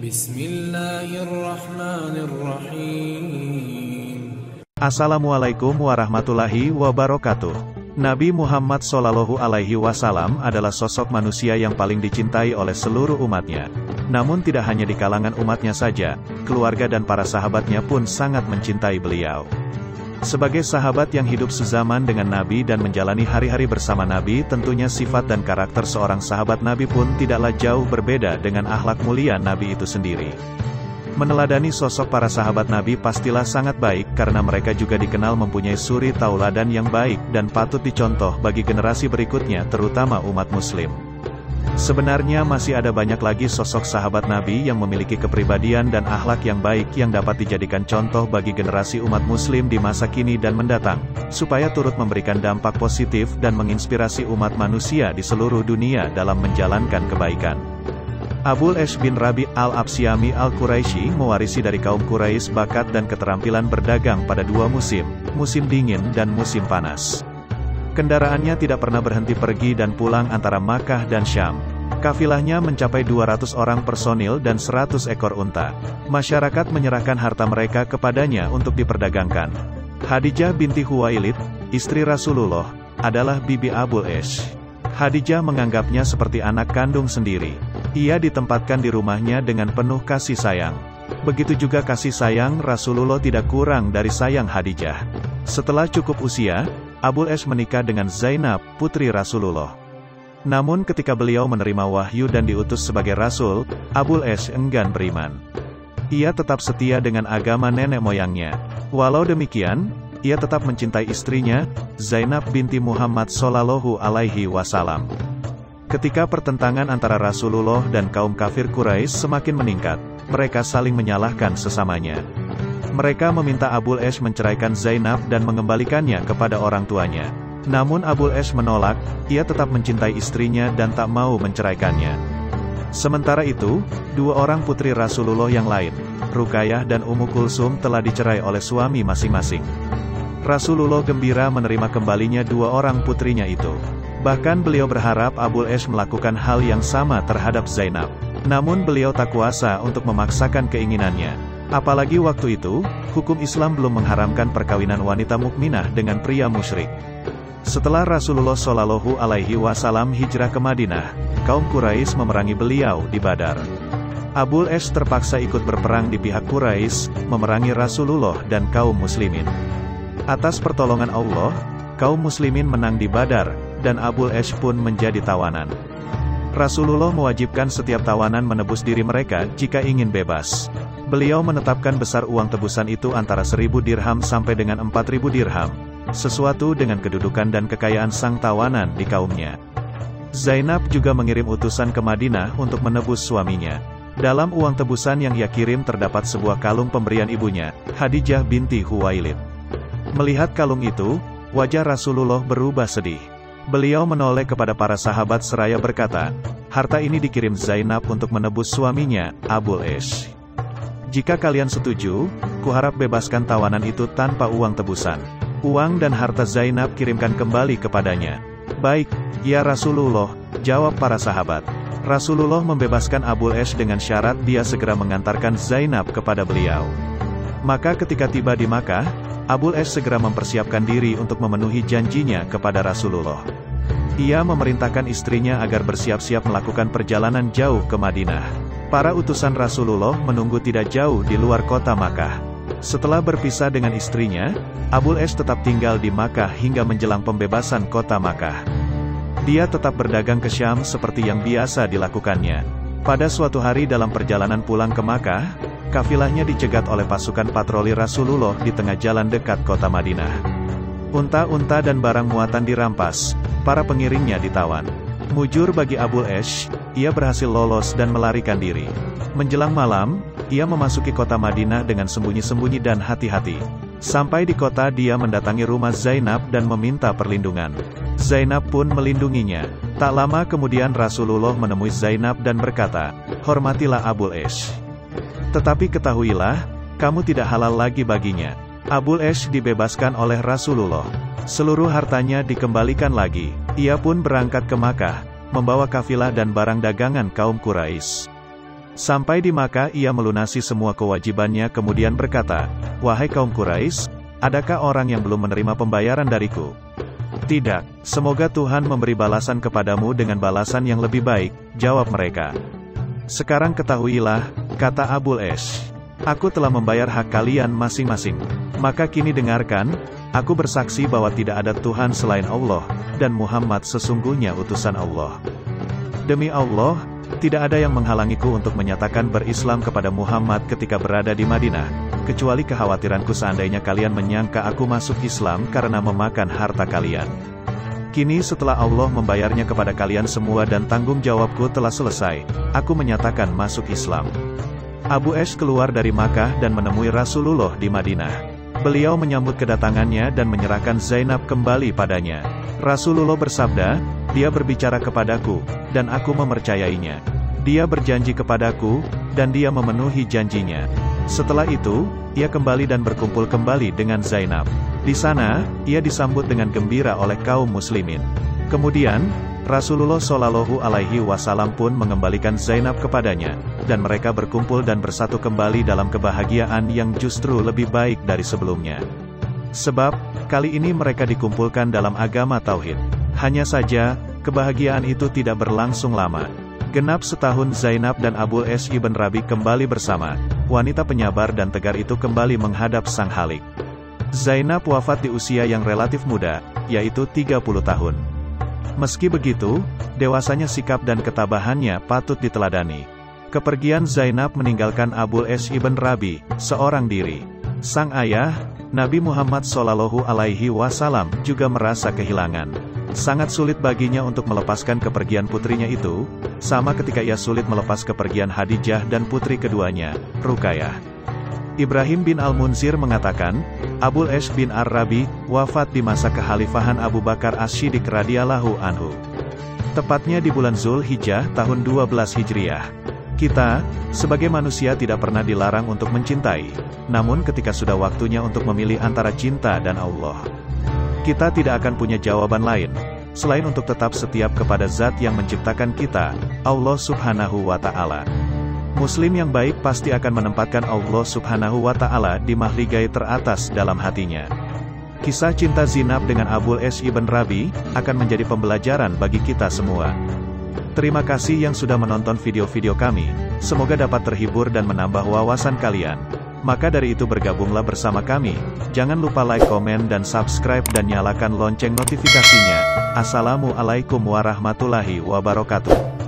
Bismillahirrahmanirrahim. Assalamualaikum warahmatullahi wabarakatuh. Nabi Muhammad SAW adalah sosok manusia yang paling dicintai oleh seluruh umatnya. Namun tidak hanya di kalangan umatnya saja, keluarga dan para sahabatnya pun sangat mencintai beliau. Sebagai sahabat yang hidup sezaman dengan Nabi dan menjalani hari-hari bersama Nabi, tentunya sifat dan karakter seorang sahabat Nabi pun tidaklah jauh berbeda dengan akhlak mulia Nabi itu sendiri. Meneladani sosok para sahabat Nabi pastilah sangat baik karena mereka juga dikenal mempunyai suri tauladan yang baik dan patut dicontoh bagi generasi berikutnya terutama umat muslim. Sebenarnya masih ada banyak lagi sosok sahabat Nabi yang memiliki kepribadian dan akhlak yang baik yang dapat dijadikan contoh bagi generasi umat muslim di masa kini dan mendatang, supaya turut memberikan dampak positif dan menginspirasi umat manusia di seluruh dunia dalam menjalankan kebaikan. Abul Ash bin Rabi' al-Absyami al-Quraisy mewarisi dari kaum Quraisy bakat dan keterampilan berdagang pada dua musim, musim dingin dan musim panas. Kendaraannya tidak pernah berhenti pergi dan pulang antara Makkah dan Syam. Kafilahnya mencapai 200 orang personil dan 100 ekor unta. Masyarakat menyerahkan harta mereka kepadanya untuk diperdagangkan. Khadijah binti Khuwailid, istri Rasulullah, adalah bibi Abul Ash. Khadijah menganggapnya seperti anak kandung sendiri. Ia ditempatkan di rumahnya dengan penuh kasih sayang. Begitu juga kasih sayang Rasulullah tidak kurang dari sayang Khadijah. Setelah cukup usia, Abul Ash menikah dengan Zainab, putri Rasulullah. Namun ketika beliau menerima wahyu dan diutus sebagai Rasul, Abul Ash enggan beriman. Ia tetap setia dengan agama nenek moyangnya. Walau demikian, ia tetap mencintai istrinya, Zainab binti Muhammad SAW. Ketika pertentangan antara Rasulullah dan kaum kafir Quraisy semakin meningkat, mereka saling menyalahkan sesamanya. Mereka meminta Abul Ash menceraikan Zainab dan mengembalikannya kepada orang tuanya. Namun Abul Ash menolak, ia tetap mencintai istrinya dan tak mau menceraikannya. Sementara itu, dua orang putri Rasulullah yang lain, Ruqayyah dan Ummu Kulsum telah dicerai oleh suami masing-masing. Rasulullah gembira menerima kembalinya dua orang putrinya itu. Bahkan beliau berharap Abul Ash melakukan hal yang sama terhadap Zainab. Namun beliau tak kuasa untuk memaksakan keinginannya. Apalagi waktu itu, hukum Islam belum mengharamkan perkawinan wanita mukminah dengan pria musyrik. Setelah Rasulullah SAW hijrah ke Madinah, kaum Quraisy memerangi beliau di Badar. Abul Ash terpaksa ikut berperang di pihak Quraisy, memerangi Rasulullah dan kaum muslimin. Atas pertolongan Allah, kaum muslimin menang di Badar, dan Abul Ash pun menjadi tawanan. Rasulullah mewajibkan setiap tawanan menebus diri mereka jika ingin bebas. Beliau menetapkan besar uang tebusan itu antara 1.000 dirham sampai dengan 4.000 dirham, sesuatu dengan kedudukan dan kekayaan sang tawanan di kaumnya. Zainab juga mengirim utusan ke Madinah untuk menebus suaminya. Dalam uang tebusan yang ia kirim terdapat sebuah kalung pemberian ibunya, Khadijah binti Khuwailid. Melihat kalung itu, wajah Rasulullah berubah sedih. Beliau menoleh kepada para sahabat seraya berkata, "Harta ini dikirim Zainab untuk menebus suaminya, Abul Ash. Jika kalian setuju, kuharap bebaskan tawanan itu tanpa uang tebusan. Uang dan harta Zainab kirimkan kembali kepadanya." "Baik, ya Rasulullah," jawab para sahabat. Rasulullah membebaskan Abul Ash dengan syarat dia segera mengantarkan Zainab kepada beliau. Maka ketika tiba di Makkah, Abul Ash segera mempersiapkan diri untuk memenuhi janjinya kepada Rasulullah. Ia memerintahkan istrinya agar bersiap-siap melakukan perjalanan jauh ke Madinah. Para utusan Rasulullah menunggu tidak jauh di luar kota Makkah. Setelah berpisah dengan istrinya, Abul Ash tetap tinggal di Makkah hingga menjelang pembebasan kota Makkah. Dia tetap berdagang ke Syam seperti yang biasa dilakukannya. Pada suatu hari dalam perjalanan pulang ke Makkah, kafilahnya dicegat oleh pasukan patroli Rasulullah di tengah jalan dekat kota Madinah. Unta-unta dan barang muatan dirampas, para pengiringnya ditawan. Mujur bagi Abul Ash, ia berhasil lolos dan melarikan diri. Menjelang malam, ia memasuki kota Madinah dengan sembunyi-sembunyi dan hati-hati. Sampai di kota dia mendatangi rumah Zainab dan meminta perlindungan. Zainab pun melindunginya. Tak lama kemudian Rasulullah menemui Zainab dan berkata, "Hormatilah Abul Ash. Tetapi ketahuilah, kamu tidak halal lagi baginya." Abul Ash dibebaskan oleh Rasulullah. Seluruh hartanya dikembalikan lagi. Ia pun berangkat ke Makkah, membawa kafilah dan barang dagangan kaum Quraisy. Sampai di Makkah ia melunasi semua kewajibannya kemudian berkata, "Wahai kaum Quraisy, adakah orang yang belum menerima pembayaran dariku?" "Tidak, semoga Tuhan memberi balasan kepadamu dengan balasan yang lebih baik," jawab mereka. "Sekarang ketahuilah," kata Abul Ash, "aku telah membayar hak kalian masing-masing. Maka kini dengarkan, aku bersaksi bahwa tidak ada Tuhan selain Allah, dan Muhammad sesungguhnya utusan Allah. Demi Allah, tidak ada yang menghalangiku untuk menyatakan berislam kepada Muhammad ketika berada di Madinah, kecuali kekhawatiranku seandainya kalian menyangka aku masuk Islam karena memakan harta kalian. Kini setelah Allah membayarnya kepada kalian semua dan tanggung jawabku telah selesai, aku menyatakan masuk Islam." Abu Ash keluar dari Makkah dan menemui Rasulullah di Madinah. Beliau menyambut kedatangannya dan menyerahkan Zainab kembali padanya. Rasulullah bersabda, "Dia berbicara kepadaku, dan aku mempercayainya. Dia berjanji kepadaku, dan dia memenuhi janjinya." Setelah itu, ia kembali dan berkumpul kembali dengan Zainab. Di sana, ia disambut dengan gembira oleh kaum muslimin. Kemudian, Rasulullah Shallallahu Alaihi Wasallam pun mengembalikan Zainab kepadanya, dan mereka berkumpul dan bersatu kembali dalam kebahagiaan yang justru lebih baik dari sebelumnya. Sebab, kali ini mereka dikumpulkan dalam agama Tauhid. Hanya saja, kebahagiaan itu tidak berlangsung lama. Genap setahun Zainab dan Abul Ash ibn Rabi kembali bersama. Wanita penyabar dan tegar itu kembali menghadap Sang Khalik. Zainab wafat di usia yang relatif muda, yaitu 30 tahun. Meski begitu, dewasanya sikap dan ketabahannya patut diteladani. Kepergian Zainab meninggalkan Abul Ash ibn Rabi, seorang diri. Sang ayah, Nabi Muhammad Shallallahu Alaihi Wasallam juga merasa kehilangan. Sangat sulit baginya untuk melepaskan kepergian putrinya itu, sama ketika ia sulit melepas kepergian Khadijah dan putri keduanya, Ruqayyah. Ibrahim bin Al-Munzir mengatakan, Abul Ash bin Ar-Rabi wafat di masa kekhalifahan Abu Bakar As-Siddiq radhiyallahu anhu. Tepatnya di bulan Zulhijjah tahun 12 Hijriah. Kita, sebagai manusia tidak pernah dilarang untuk mencintai, namun ketika sudah waktunya untuk memilih antara cinta dan Allah, kita tidak akan punya jawaban lain, selain untuk tetap setia kepada Zat yang menciptakan kita, Allah Subhanahu wa Ta'ala. Muslim yang baik pasti akan menempatkan Allah Subhanahu wa Ta'ala di mahligai teratas dalam hatinya. Kisah cinta Zainab dengan Abul Ash ibn Rabi akan menjadi pembelajaran bagi kita semua. Terima kasih yang sudah menonton video-video kami, semoga dapat terhibur dan menambah wawasan kalian. Maka dari itu bergabunglah bersama kami, jangan lupa like, komen dan subscribe dan nyalakan lonceng notifikasinya. Assalamualaikum warahmatullahi wabarakatuh.